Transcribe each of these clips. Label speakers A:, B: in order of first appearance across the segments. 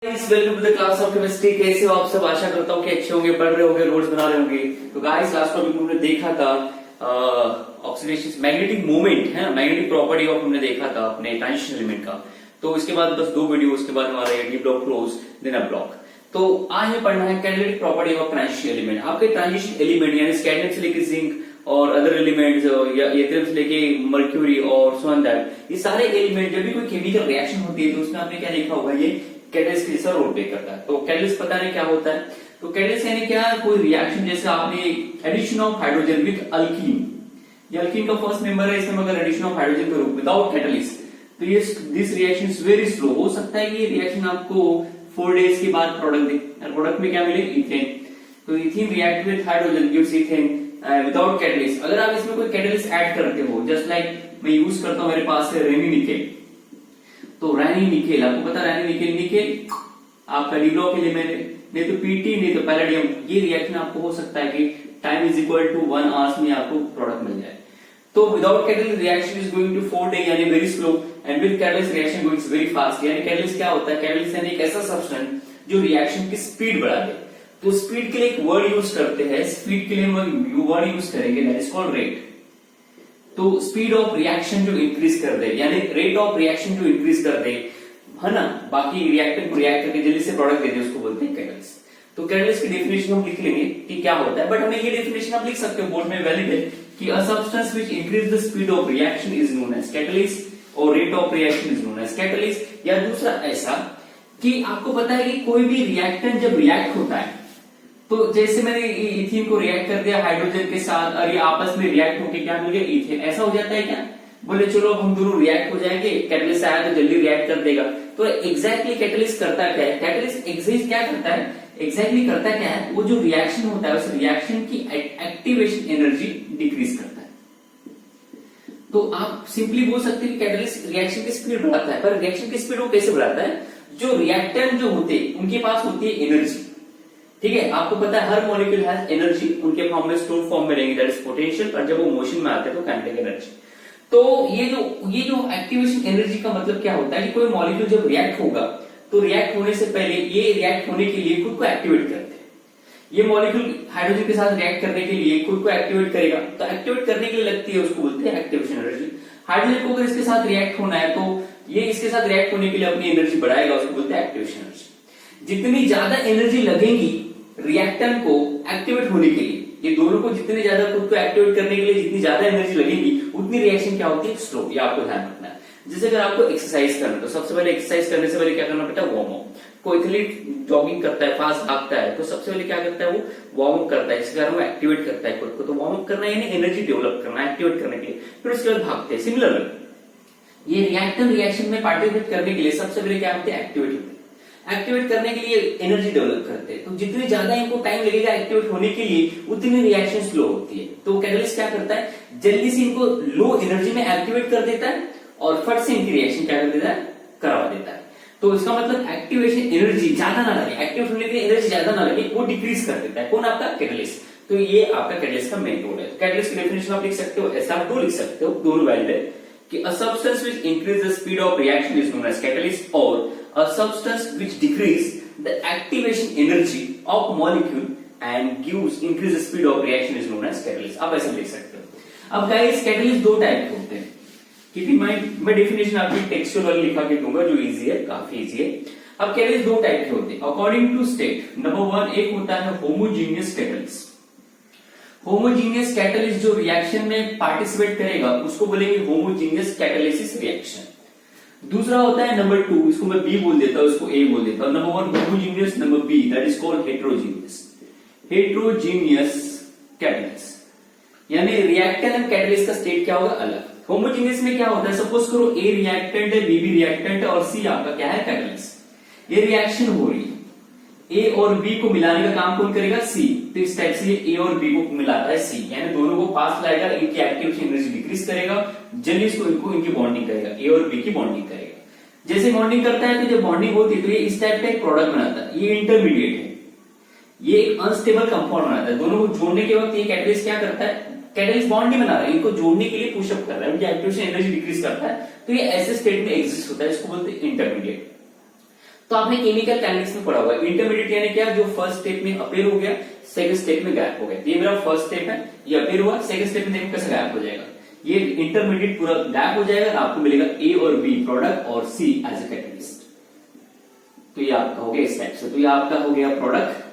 A: Welcome to the class of chemistry. कैसे हो आप सब? आशा करता हूँ कि अच्छे होंगे, पढ़ रहे होंगे, नोट्स बना रहे होंगे। तो गाइस लास्ट टॉपिक में हमने देखा था ऑक्सीडेशन मैग्नेटिक मोमेंट है, मैग्नेटिक प्रॉपर्टी ऑफ हमने देखा था अपने ट्रांजिशन एलिमेंट का। तो इसके बाद बस दो वीडियो, उसके बाद हमारा D block close then a block. तो आज हमें पढ़ना है catalytic property of transition element. आपके ट्रांजिशन एलिमेंट यानी कैडमियम से लेकर जिंक और अदर एलिमेंट्स या एथियम से लेके मर्क्यूरी और सो ऑन दैट, ये सारे एलिमेंट जब भी कोई केमिकल रिएक्शन होती है तो उसमें आपने क्या देखा होगा, ये कैटलिस्ट के जैसा रोल प्ले करता है। तो कैटलिस्ट पता नहीं क्या होता है। तो कैटलिस्ट यानी क्या, कोई रिएक्शन जैसे आपने addition of hydrogen with alkene, ये अल्कीन का फर्स्ट मेंबर है, इसमें अगर एडिशन ऑफ हाइड्रोजन करो विदाउट कैटलिस्ट तो ये this reaction is very slow. हो सकता है कि ये रिएक्शन आपको 4 डेज के बाद प्रोडक्ट दे, और प्रोडक्ट में क्या मिले, इथेन। तो ethane react with hydrogen gives ethane without catalyst. अगर आप इसमें कोई कैटलिस्ट ऐड करते हो, जस्ट लाइक मैं यूज करता हूं, मेरे पास है रेनी निकेल। तो रैनी निकेल, आपको पता रैनी निकेल, निकेल आपका डी ब्लॉक एलिमेंट है, नहीं तो पीटी, नहीं तो पैलेडियम। ये रिएक्शन आपको हो सकता है कि time is equal to 1 hours में आपको प्रोडक्ट मिल जाए। तो without catalyst reaction is going to 4 day यानी very slow, and with catalyst reaction going very fast. यानी कैटलिस्ट क्या होता है, कैटलिस्ट यानी एक ऐसा सब्सटेंस जो रिएक्शन की स्पीड बढ़ा दे। तो स्पीड के लिए एक वर्ड यूज करते हैं, स्पीड के लिए हम वर्ड यूज करेंगे दैट इज कॉल्ड रेट। तो स्पीड ऑफ रिएक्शन जो इंक्रीज कर दे, यानी रेट ऑफ रिएक्शन जो इंक्रीज कर दे, है ना, बाकी रिएक्टेंट को रिएक्ट करके जल्दी से प्रोडक्ट दे दे, उसको बोलते हैं कैटलिस्ट। तो कैटलिस्ट की डेफिनेशन हम लिख लेंगे कि क्या होता है, बट हमें ये डेफिनेशन आप लिख सकते हो, बोर्ड में वैलिड है कि a substance which increase the speed of reaction is known as catalyst और rate of reaction is known as catalyst. या दूसरा ऐसा कि आपको पता है कि कोई भी रिएक्टेंट जब रिएक्ट होता है, तो जैसे मैंने इथेन को रिएक्ट कर दिया हाइड्रोजन के साथ और ये आपस में रिएक्ट होकर क्या मिल गया, इथेन। ऐसा हो जाता है क्या, बोले चलो हम दोनों रिएक्ट हो जाएंगे, कैटलिस्ट आया तो जल्दी रिएक्ट कर देगा। तो एग्जैक्टली कैटलिस्ट करता क्या है, कैटलिस्ट एग्जिस्ट क्या करता है, एग्जैक्टली करता क्या है, वो जो रिएक्शन होता है उस रिएक्शन की एक्टिवेशन एनर्जी डिक्रीज करता है। तो आप सिंपली बोल सकते हैं कि कैटलिस्ट रिएक्शन की स्पीड बढ़ाता है, पर रिएक्शन की स्पीड वो कैसे बढ़ाता है, जो रिएक्टेंट जो होते हैं उनके पास होती है एनर्जी। ठीक है, आपको पता है हर मॉलिक्यूल हैज एनर्जी, उनके फॉर्म में स्टोर फॉर्म में रहेंगे, दैट इज पोटेंशियल, और जब वो मोशन में आते हैं तो काइनेटिक एनर्जी। तो ये जो एक्टिवेशन एनर्जी का मतलब क्या होता है कि कोई मॉलिक्यूल जब रिएक्ट होगा तो रिएक्ट होने से पहले ये रिएक्ट होने के लिए खुद को एक्टिवेट करते हैं। ये मॉलिक्यूल हाइड्रोजन के साथ रिएक्ट करने के लिए खुद को एक्टिवेट करेगा, तो एक्टिवेट करने के लिए लगती है, उसको बोलते हैं एक्टिवेशन एनर्जी। हाइड्रोजन को अगर इसके साथ रिएक्ट होना है तो ये इसके साथ रिएक्ट होने के लिए अपनी एनर्जी बढ़ाएगा, उसको बोलते हैं एक्टिवेशन एनर्जी। जितनी ज्यादा एनर्जी लगेगी रिएक्टेंट को एक्टिवेट होने के लिए, ये दोनों को जितने ज्यादा खुद को एक्टिवेट करने के लिए जितनी ज्यादा एनर्जी लगेगी उतनी रिएक्शन क्या होती है, स्लो। ये आपको ध्यान रखना है। जैसे अगर आपको एक्सरसाइज करना है तो सबसे पहले एक्सरसाइज करने से पहले क्या करना पड़ता है, वार्म अप। कोई एथलीट जॉगिंग करता है, फास्ट भागता है, तो सबसे पहले क्या करता है, वो वार्म अप करता है, इसके कारण वो एक्टिवेट करता है खुद को। तो वार्म अप करना यानी एनर्जी डेवलप करना, एक्टिवेट करने के लिए, फिर उसके बाद भागते हैं। सिमिलरली ये रिएक्टेंट रिएक्शन में पार्टिसिपेट करने के लिए सबसे पहले क्या होते हैं, एक्टिवेट होते हैं। एक्टिवेट करने के लिए एनर्जी डेवलप करते हैं, तो जितनी ज्यादा इनको टाइम लगेगा एक्टिवेट होने के लिए उतनी रिएक्शन स्लो होती है। तो कैटलिस्ट क्या करता है, जल्दी से इनको लो एनर्जी में एक्टिवेट कर देता है और फट से इनकी रिएक्शन क्या कर देता है, करवा देता है। तो इसका मतलब एक्टिवेशन एनर्जी ज्यादा ना लगे, एक्टिवेट होने के लिए एनर्जी ज्यादा ना लगे, वो डिक्रीज कर देता है। कौन, आपका कैटलिस्ट। तो ये आपका कैटलिस्ट का मेन रोल है। कैटलिस्ट की डेफिनेशन आप लिख सकते हो, ऐसा आप दो लिख सकते हो, दोनों वैलिड है कि a substance which increase the speed of reaction is known as catalyst, और a substance which decrease the activation energy of molecule and gives increase the speed of reaction is known as catalyst। आप ऐसे लिख सकते हो। अब guys catalyst दो type के होते हैं, क्योंकि मैं डेफिनेशन आपकी टेक्सचुअल वाली लिखा के दूंगा जो इजी है, काफी इजी है। अब कैटलिस्ट दो टाइप के होते हैं अकॉर्डिंग टू स्टेट। नंबर 1 एक होता है होमोजीनियस कैटलिस्ट। होमोजीनियस कैटलिस्ट जो रिएक्शन में पार्टिसिपेट करेगा उसको बोलेंगे होमोजीनियस कैटालिसिस रिएक्शन। दूसरा होता है नंबर 2, इसको मैं बी बोल देता हूं, इसको ए बोल देता हूं। Number 1 homogeneous, number B that is called heterogeneous. Heterogeneous catalyst यानी रिएक्टेंट एंड कैटलिस्ट का स्टेट क्या होगा, अलग। होमोजीनियस में क्या होता है, सपोज करो ए रिएक्टेंट है, बी भी रिएक्टेंट है और सी आपका क्या है, कैटलिस्ट। ये रिएक्शन हो रही है, ए और बी को मिलाने का काम कौन करेगा, सी। तो इस टाइप से ए और बी को मिलाता है सी, यानी दोनों को पास लाएगा, इनकी एक्टिवेशन एनर्जी डिक्रीज करेगा, जल्दी इसको इनकी बॉन्डिंग करेगा, ए और बी की बॉन्डिंग करेगा। जैसे बॉन्डिंग करता है तो जब बॉन्डिंग होती है तो ये इस टाइप का एक प्रोडक्ट बनाता है, ये इंटरमीडिएट है, ये एक अनस्टेबल कंपाउंड बनाता है। दोनों को जोड़ने के वक्त ये कैटलिस्ट क्या करता है, कैटलिस्ट बॉन्ड नहीं बना रहा है, इनको जोड़ने के लिए पुशअप कर रहा है, उनकी एक्टिवेशन एनर्जी डिक्रीज करता है, तो ये ऐसे स्टेट में एग्जिस्ट होता है, इसको बोलते हैं इंटरमीडिएट। तो आपने केमिकल काइनेटिक्स में पढ़ा हुआ है। इंटरमीडिएट यानी क्या, जो फर्स्ट स्टेप में अपेयर हो गया, सेकंड स्टेप में गायब हो गया। ये मेरा फर्स्ट स्टेप है, ये अपेयर हुआ, सेकंड स्टेप में देखो कैसे गायब हो जाएगा। ये इंटरमीडिएट पूरा गायब हो जाएगा, आपको मिलेगा ए और बी प्रोडक्ट और सी एज ए कैटलिस्ट। तो ये आपका हो गया इस टाइप से। तो ये आपका हो गया product,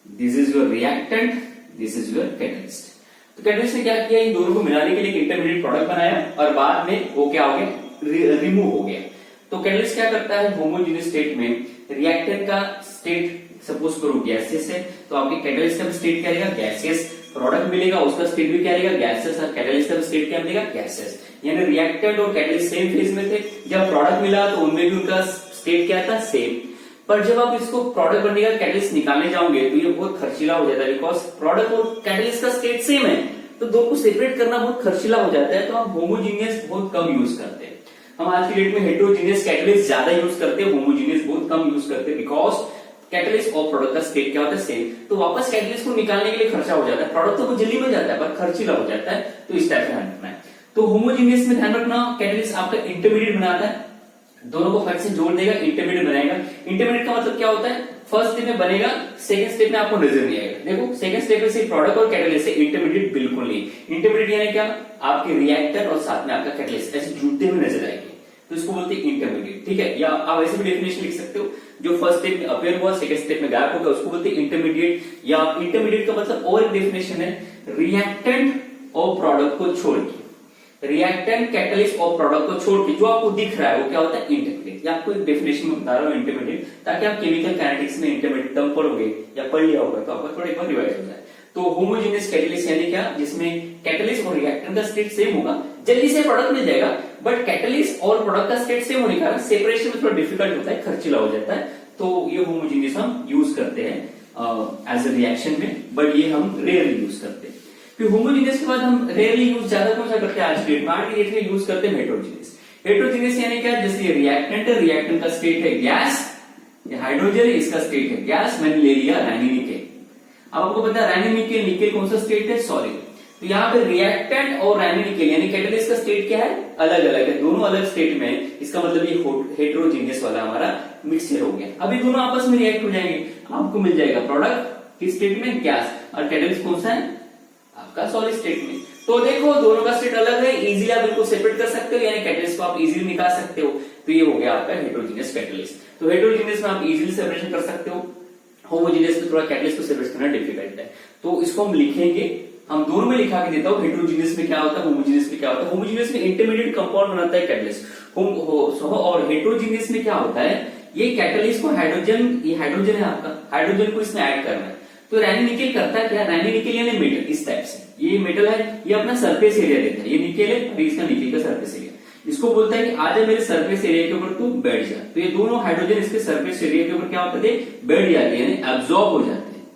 A: this is your reactant, this is your catalyst. तो कैटलिस्ट ने क्या किया, इन दोनों को मिलाने के लिए एक इंटरमीडिएट प्रोडक्ट बनाया और बाद में वो क्या हो गया, रिमूव हो गया। तो कैटलिस्ट क्या करता है, होमोजेनियस स्टेट में रिएक्टेंट का स्टेट सपोज करो गैसियस है, तो आपके कैटलिस्ट का स्टेट क्या रहेगा, गैसियस। प्रोडक्ट मिलेगा उसका स्टेट भी क्या रहेगा, गैसियस। और कैटलिस्ट का स्टेट क्या मिलेगा, गैसियस। यानी रिएक्टेंट और कैटलिस्ट सेम फेज में थे, जब प्रोडक्ट मिला तो उनमें भी उनका स्टेट क्या था, सेम। पर जब आप इसको प्रोडक्ट बनने का कैटलिस्ट निकालने जाओगे तो ये बहुत खर्चीला हो जाता है, बिकॉज प्रोडक्ट और कैटलिस्ट का स्टेट सेम है, तो दो को सेपरेट करना बहुत खर्चीला हो जाता है। तो हम होमोजीनियस बहुत कम यूज करते हैं। हम आज की डेट में हेटेरोजीनियस कैटलिस्ट ज्यादा यूज करते हैं, होमोजीनियस बहुत कम यूज करते हैं, बिकॉज कैटलिस्ट और प्रोडक्ट का स्टेट क्या होता है, सेम। तो वापस कैटलिस्ट को निकालने के लिए खर्चा हो जाता है, प्रोडक्ट तो बहुत जल्दी मिल जाता है पर खर्चीला हो जाता है। तो इस टाइप से ध्यान रखना है। तो होमोजीनियस में ध्यान रखना, कैटलिस्ट आपका इंटरमीडिएट बनाता है, दोनों को फट से जोड़ देगा, इंटरमीडिएट बनाएगा। इंटरमीडिएट का मतलब क्या होता है, फर्स्ट स्टेप में बनेगा, सेकंड स्टेप में आपको नजर नहीं आएगा। देखो सेकंड स्टेप में सिर्फ प्रोडक्ट और कैटलिस्ट है, इंटरमीडिएट बिल्कुल नहीं। इंटरमीडिएट यानी क्या, आपके रिएक्टर और साथ में आपका कैटलिस्ट ऐसे जुड़ते हुए नजर आएंगे, तो इसको बोलते हैं इंटरमीडिएट। ठीक है, या आप ऐसे भी डेफिनेशन लिख सकते हो, जो फर्स्ट स्टेप में अपेयर हुआ सेकंड स्टेप में गायब हो गया, उसको बोलते हैं इंटरमीडिएट। या इंटरमीडिएट का मतलब और एक डेफिनेशन है, रिएक्टेंट और प्रोडक्ट को छोड़ के, रिएक्टेंट कैटलिस्ट और प्रोडक्ट को छोड़ के जो आपको दिख रहा है वो क्या होता है, इंटरमीडिएट। या आपको एक डेफिनेशन में बता रहा हूं इंटरमीडिएट, ताकि आप केमिकल काइनेटिक्स में इंटरमीडिएट टर्म पढ़ोगे या पढ़ लिया होगा तो आपका थोड़ा एक बार रिवाइज हो जाए। तो होमोजेनियस कैटलिस्ट यानी क्या, जिसमें कैटलिस्ट और रिएक्टेंट का स्टेट सेम होगा, जल्दी से प्रोडक्ट मिल जाएगा, बट कैटलिस्ट और प्रोडक्ट का स्टेट सेम होने के कारण सेपरेशन में थोड़ा डिफिकल्ट होता है, खर्चीला हो जाता है। तो ये होमोजेनियस हम यूज करते हैं एज ए रिएक्शन में, बट ये हम रेयरली यूज करते हैं। फिर होमोजेनियस के बाद हम रेयरली यूज ज्यादा कौन सा करते हैं, आज की डेट में यूज करते हैं हेटेरोजेनियस। हेटेरोजेनियस यानी क्या, जैसे ये रिएक्टेंट है, रिएक्टेंट का स्टेट है गैस, ये हाइड्रोजन है, इसका स्टेट है गैस। मैंने ले लिया रैनिनिकेल। अब आपको पता है रैनिनिकेल, निकेल कौन सा स्टेट है, सॉलिड। तो यहाँ पे रिएक्टेंट और रैनिनिकेल यानी कैटलिस्ट का स्टेट क्या है, अलग अलग है, दोनों अलग स्टेट में। इसका मतलब ये हेटेरोजेनियस वाला हमारा मिक्सचर हो गया। अभी दोनों आपस में रिएक्ट हो जाएंगे, आपको मिल जाएगा प्रोडक्ट किस स्टेट में, गैस, और कैटलिस्ट कौन सा है आपका, सॉलिड स्टेट में। तो देखो दोनों का स्टेट अलग है, इजीली आप इनको सेपरेट कर सकते हो, यानी कैटलिस्ट को आप इजीली निकाल सकते हो। तो ये हो गया आपका हेटेरोजेनियस कैटलिस्ट। तो हेटेरोजेनियस में आप इजीली सेपरेशन कर सकते हो, होमोजेनियस में थोड़ा कैटलिस्ट को सेपरेट करना डिफिकल्ट है। तो इसको हम लिखेंगे, हम दोनों में लिखा के देता हूं, हेटेरोजेनियस में क्या होता है, होमोजेनियस में क्या होता है। होमोजेनियस में इंटरमीडिएट कंपाउंड बनाता है कैटलिस्ट, और हेटेरोजेनियस में क्या होता है, ये कैटलिस्ट को हाइड्रोजन, ये हाइड्रोजन है आपका, हाइड्रोजन को इसमें ऐड करना है। तो रैनिनिकेल करता है क्या, रैनिनिकेल यानी मेटल, इस टाइप से, ये मेटल है, ये अपना सरफेस एरिया देता है, ये निकेल है और इसका निकेल का सरफेस एरिया, इसको बोलता है कि आजा मेरे सरफेस एरिया के ऊपर तू बैठ जा। तो ये दोनों हाइड्रोजन इसके सरफेस एरिया के ऊपर क्या होता है, बैठ जाते हैं, यानी एब्जॉर्ब हो जाते हैं।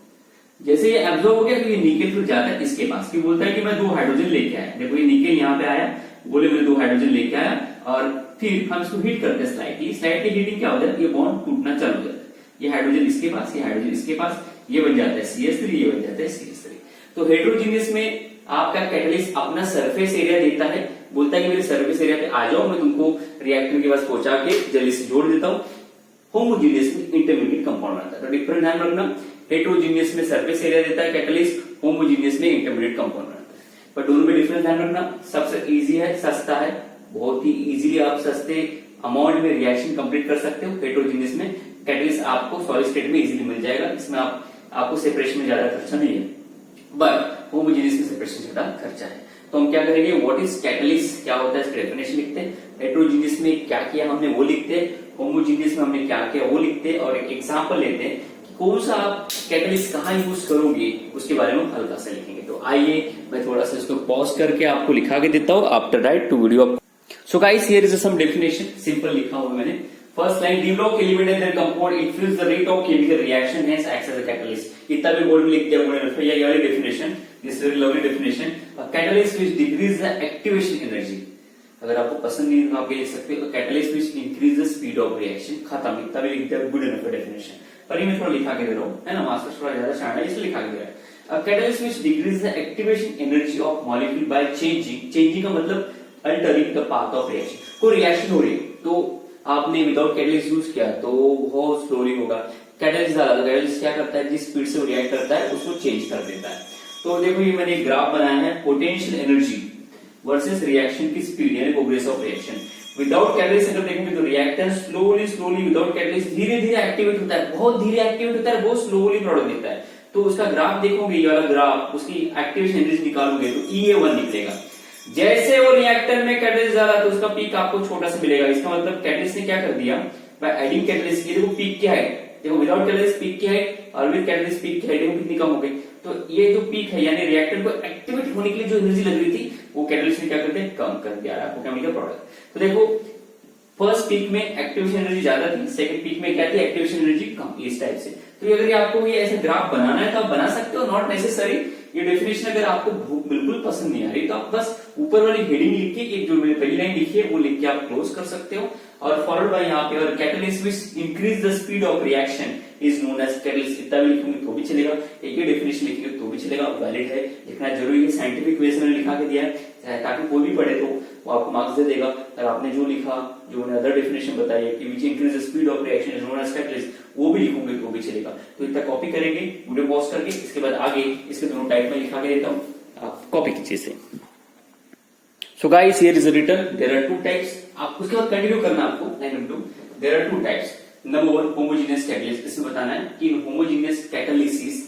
A: जैसे ये एब्जॉर्ब हो गया तो ये निकेल फिर जाता है इसके पास, कि बोलता है कि मैं 2 हाइड्रोजन लेके आया। देखो ये निकेल यहाँ पे आया, बोले मैं 2 हाइड्रोजन लेके आया, और फिर हम इसको हीट करते हैं स्लाइटली। स्लाइटली हीटिंग क्या हो जाता है, ये बॉन्ड टूटना चालू हो जाता है, ये हाइड्रोजन इसके पास, ये हाइड्रोजन इसके पास, ये बन जाता है CH3, ये बन जाता है CH3। तो हेटेरोजेनियस में आपका कैटलिस्ट अपना सरफेस एरिया देता है, बोलता है कि मेरे सरफेस एरिया पे आ जाओ, मैं तुमको रिएक्टर के पास पहुंचा के जल्दी से जोड़ देता हूं। होमोजेनियस में इंटरमीडिएट कंपाउंड आता है। तो डिफरेंट ध्यान रखना, हेटेरोजेनियस में सरफेस एरिया देता है कैटलिस्ट, होमोजेनियस में इंटरमीडिएट कंपाउंड आता है। पर दोनों में डिफरेंट ध्यान रखना, सबसे इजी है, सस्ता है, बहुत ही इजीली आप सस्ते अमाउंट में रिएक्शन कंप्लीट कर सकते हो। हेटेरोजेनियस में कैटलिस्ट आपको सॉलिड स्टेट में इजीली मिल जाएगा, इसमें आपको सेपरेशन में ज्यादा खर्चा नहीं है, बट होमोजेनियस में सेपरेशन ज्यादा खर्चा है। तो हम क्या करेंगे, व्हाट इज कैटलिस्ट, क्या होता है इसका डेफिनेशन लिखते हैं, हेटेरोजेनियस में क्या किया हमने वो लिखते हैं, होमोजेनियस में हमने क्या किया वो लिखते हैं, और एक एग्जांपल लेते हैं कि कौन सा आप कैटलिस्ट कहाँ यूज करोगे, उसके बारे में हल्का सा लिखेंगे। तो आइए मैं थोड़ा सा इसको पॉज करके आपको लिखा के देता हूँ after right to video. So guys here is some definition, simple लिखा हुआ मैंने। First line, develop element and their compound increase the rate of chemical reaction hence acts as a catalyst। इतना भी बोर्ड में लिख दिया मैंने, ये वाली definition, this very lovely definition. A catalyst which decrease the activation energy, अगर आपको पसंद नहीं तो आप ये लिख सकते हो, catalyst which increase the speed of reaction. खत्म, इतना भी लिख दिया, गुड इनफ डेफिनेशन। पर ये मैं थोड़ा लिखा के दे रहा हूँ, है ना, मास्टर थोड़ा ज्यादा शार्ट है इसलिए लिखा के दे रहा है। A catalyst which decrease the activation energy of molecule by changing, changing का मतलब altering the path of reaction. कोई रिएक्शन हो रही है तो आपने विदाउट कैटलिस्ट यूज किया तो बहुत स्लोली होगा। कैटलिस्ट ज्यादा, तो कैटलिस्ट क्या करता है, जिस स्पीड से वो रिएक्ट करता है उसको चेंज कर देता है। तो देखो ये मैंने एक ग्राफ बनाया है, पोटेंशियल एनर्जी वर्सेस रिएक्शन की स्पीड यानी progress of reaction. Without catalyst अगर देखेंगे तो reactor slowly slowly without catalyst धीरे धीरे एक्टिवेट होता है, बहुत धीरे एक्टिवेट होता है, बहुत स्लोली प्रोडक्ट देता है। तो उसका ग्राफ देखोगे, ये वाला ग्राफ, उसकी एक्टिवेशन एनर्जी निकालोगे तो EA1 निकलेगा। जैसे वो रिएक्टर में कैटलिस्ट डाला तो उसका पीक आपको छोटा सा मिलेगा। इसका मतलब कैटलिस्ट ने क्या कर दिया, बाय एडिंग कैटलिस्ट, ये देखो पीक क्या है, देखो विदाउट कैटलिस्ट पीक क्या है और विद कैटलिस्ट पीक क्या है, देखो कितनी कम हो गई। तो ये जो पीक है यानी रिएक्टर को एक्टिवेट होने के लिए जो एनर्जी लग रही थी वो कैटलिस्ट ने क्या करते हैं, कम कर दिया। आपको क्या मिलेगा, प्रोडक्ट। तो देखो फर्स्ट पीक में एक्टिवेशन एनर्जी ज्यादा थी, सेकंड पीक में क्या थी, एक्टिवेशन एनर्जी कम, इस टाइप से। तो अगर आपको ये ऐसे ग्राफ बनाना है तो आप बना सकते हो, नॉट नेसेसरी। ये डेफिनेशन अगर आपको बिल्कुल पसंद नहीं आ रही तो आप बस ऊपर वाली हेडिंग लिख के, एक जो मैंने पहली लाइन लिखी है वो लिख के आप क्लोज कर सकते हो। और फॉरवर्ड बाय यहाँ पे, और catalyst which increase the speed of reaction is known as catalyst, इतना भी लिखूंगे तो भी चलेगा, एक ही डेफिनेशन लिखेंगे तो भी चलेगा, वैलिड है, लिखना जरूरी है। साइंटिफिक वे से मैंने लिखा के दिया है ताकि कोई भी पढ़े तो वो आपको मार्क्स दे देगा। अगर आपने जो लिखा, जो मैंने अदर डेफिनेशन बताई है कि which increase the speed of reaction is known as catalyst, वो भी लिखूंगे तो भी चलेगा। तो इतना कॉपी करेंगे वीडियो पॉज करके, इसके बाद आगे इसके दोनों टाइप में लिखा के देता हूँ, आप कॉपी कीजिए इसे। So guys, here is written, there are two types. आप उसके बाद कंटिन्यू करना आपको, line number 2, there are two types. Number 1, homogeneous catalyst. इसमें बताना है कि homogeneous catalysis,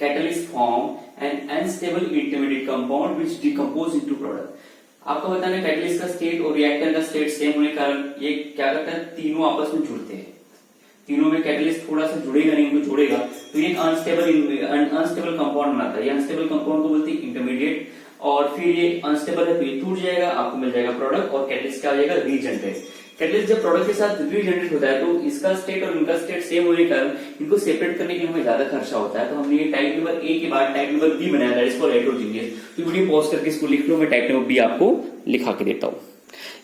A: catalyst form an unstable intermediate compound which decompose into product. आपको बताना है कैटलिस्ट का स्टेट और रिएक्टर का स्टेट सेम होने के कारण ये क्या करता है, तीनों आपस में जुड़ते हैं। तीनों में कैटलिस्ट थोड़ा सा जुड़ेगा नहीं, उनको जोड़ेगा तो ये अनस्टेबल कंपाउंड बनाता है। ये अनस्टेबल कंपाउंड को बोलते हैं इंटरमीडिएट, और फिर ये अनस्टेबल है तो ये टूट जाएगा, आपको मिल जाएगा प्रोडक्ट, और कैटलिस्ट क्या हो जाएगा, रीजनरेट। कैटलिस्ट जब प्रोडक्ट के साथ रीजनरेट होता है तो इसका स्टेट और इनका स्टेट सेम होने के कारण इनको सेपरेट करने के लिए हमें ज्यादा खर्चा होता है। तो हमने ये टाइप नंबर ए के बाद टाइप नंबर बी बनाया, दैट इज फॉर हेटेरोजीनियस। तो वीडियो पॉज करके इसको लिख लो, मैं टाइप नंबर बी आपको लिखा के देता हूँ।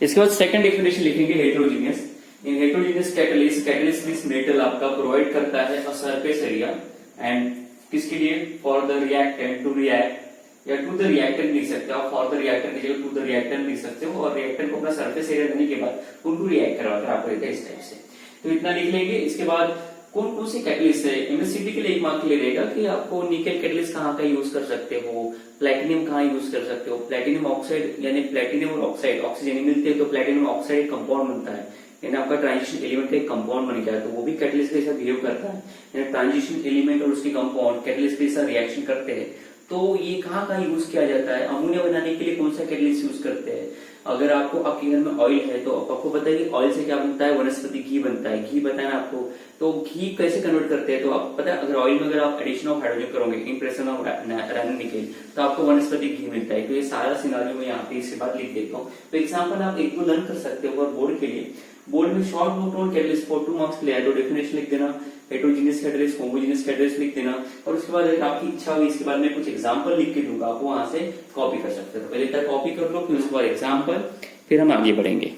A: इसके बाद सेकंड डेफिनेशन लिखेंगे heterogeneous. In heterogeneous catalyst this metal आपका प्रोवाइड करता है अ सरफेस एरिया एंड किसके लिए, for the reactant to react, या टू द रिएक्टेंट लिख सकते हो, फॉर द रिएक्टेंट की जगह टू द रिएक्टेंट लिख सकते हो, और रिएक्टेंट को अपना सरफेस एरिया देने के बाद उनको रिएक्ट करवाकर आपको देता है इस टाइप से। तो इतना लिख लेंगे। इसके बाद कौन कौन सी कैटलिस्ट है, एमएससीबी के लिए 1 मार्क के लिए रहेगा कि आपको निकेल कैटलिस्ट कहाँ का यूज कर सकते हो, प्लेटिनियम कहाँ यूज कर सकते हो, प्लेटिनियम ऑक्साइड, यानी प्लेटिनियम और ऑक्साइड ऑक्सीजन मिलते हैं तो प्लेटिनियम ऑक्साइड कंपाउंड बनता है, यानी आपका ट्रांजिशन एलिमेंट का एक कंपाउंड बन गया, तो वो भी कैटलिस्ट के साथ बिहेव करता है। यानी ट्रांजिशन एलिमेंट और उसके कंपाउंड कैटलिस्ट के साथ रिएक्शन करते हैं। तो ये कहाँ कहाँ यूज किया जाता है, अमोनिया बनाने के लिए कौन सा कैटलिस्ट यूज करते हैं। अगर आपको आपके घर में ऑयल है तो आपको पता है कि ऑयल से क्या बनता है, वनस्पति घी बनता है, घी बताया ना आपको। तो घी कैसे कन्वर्ट करते हैं, तो आपको पता है अगर ऑयल में अगर आप एडिशन ऑफ हाइड्रोजन करोगे, इंप्रेशन ऑफ रैनन निकेल, तो आपको वनस्पति घी मिलता है। तो ये सारा सिनारियो में यहाँ पे इसके बाद लिख देता हूँ। तो एग्जाम्पल आप 1-2 लर्न कर सकते हो। और बोर्ड के लिए, बोर्ड में short note on catalyst for 2 marks के लिए, तो डेफिनेशन लिख देना, हेटेरोजीनियस कैटलिस्ट, होमोजेनियस कैटलिस्ट लिख देना, और उसके बाद अगर आपकी इच्छा हुई इसके बाद मैं कुछ एग्जांपल लिख के दूंगा, आप वहां से कॉपी कर सकते हो। पहले तक कॉपी कर लो, फिर उसके बाद एग्जांपल, फिर हम आगे बढ़ेंगे।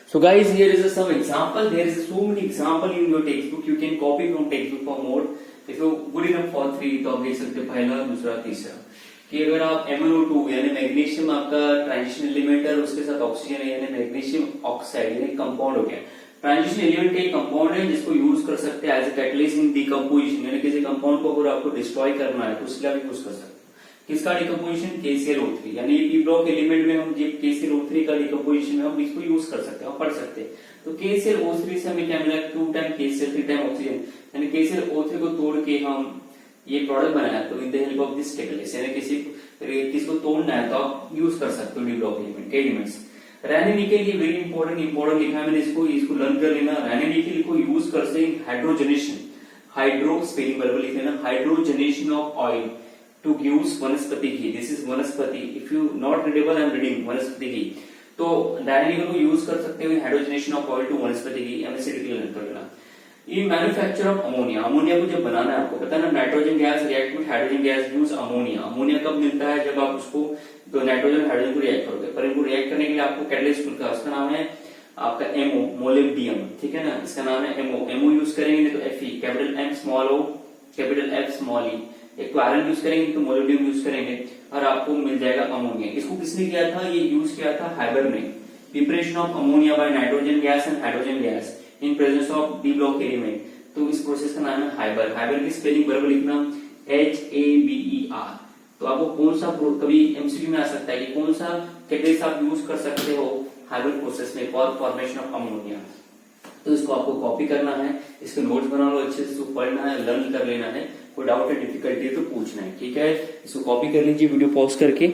A: So guys, here is some example. There is so many example in your textbook. You can copy from textbook for more. If you good enough for 3, तो आप देख सकते हो पहला, दूसरा, तीसरा। कि अगर आप MnO2 यानी मैग्नीशियम आपका ट्रांजिशन एलिमेंट है, उसके साथ ऑक्सीजन है यानी मैग्नीशियम ऑक्साइड यानी कंपाउंड हो गया। ट्रांजिशन एलिमेंट एक कंपाउंड है जिसको यूज कर सकते हैं as a catalyst in decomposition, यानी किसी कंपाउंड को अगर आपको डिस्ट्रॉय करना है तो उसके लिए यूज कर सकते हैं। किसका डिकम्पोजिशन, KClO3, यानी पी ब्लॉक एलिमेंट में हम KClO3 का डिकम्पोजिशन में हम इसको यूज कर सकते हैं और पढ़ सकते हैं। तो KClO3 से हमें क्या मिला, 2 टाइम KCl 3 टाइम ऑक्सीजन, यानी KClO3 को तोड़ के हम ये प्रोडक्ट बनाया। तो with the help of this catalyst, यानी किसको तोड़ना है तो आप यूज कर सकते हो डी ब्लॉक एलिमेंट के एलिमेंट्स। रैनोनिकेल की वेरी इंपॉर्टेंट लिखा है मैंने, इसको लर्न कर लेना। रैनोनिकेल को यूज कर सकते हाइड्रोजनेशन, हाइड्रो स्पेलिंग बराबर लिख लेना, hydrogenation of oil two gives वनस्पति घी। दिस इज वनस्पति, if you not readable I am reading वनस्पति घी। तो रैनोनिकेल को यूज कर सकते हो हाइड्रोजनेशन ऑफ ऑयल टू वनस्पति घी, एमएससीडी लर्न कर लेना। इन मैन्युफैक्चर ऑफ अमोनिया, अमोनिया को जब बनाना है आपको पता है ना, nitrogen gas react with hydrogen gas use ammonia. Ammonia कब मिलता है, जब आप उसको तो नाइट्रोजन हाइड्रोजन को रिएक्ट करोगे, पर इनको रिएक्ट करने के लिए आपको कैटलिस्ट मिलता है, उसका नाम है आपका एमओ, मोलिब्डियम, ठीक है ना, इसका नाम है एमओ। एमओ यूज करेंगे नहीं तो Fe, capital M small O capital F small E। एक तो आयरन यूज करेंगे तो मोलिब्डियम यूज करेंगे और आपको मिल जाएगा अमोनिया। इसको किसने किया था, ये यूज किया था हाइबर ने, preparation of ammonia by nitrogen gas and hydrogen gas in presence of D block element. तो इस प्रोसेस का नाम है हाइबर। हाइबर की स्पेलिंग बराबर लिखना HABER। तो आपको कौन सा कभी एमसीक्यू में आ सकता है कि कौन सा कैटेलिस्ट आप यूज कर सकते हो हाइबर प्रोसेस में फॉर फॉर्मेशन ऑफ अमोनिया। तो इसको आपको कॉपी करना है, इसके नोट्स बना लो, अच्छे से इसको पढ़ना है, लर्न कर लेना है, कोई डाउट है डिफिकल्टी है तो पूछना है, ठीक है। इसको कॉपी कर लीजिए वीडियो पॉज करके।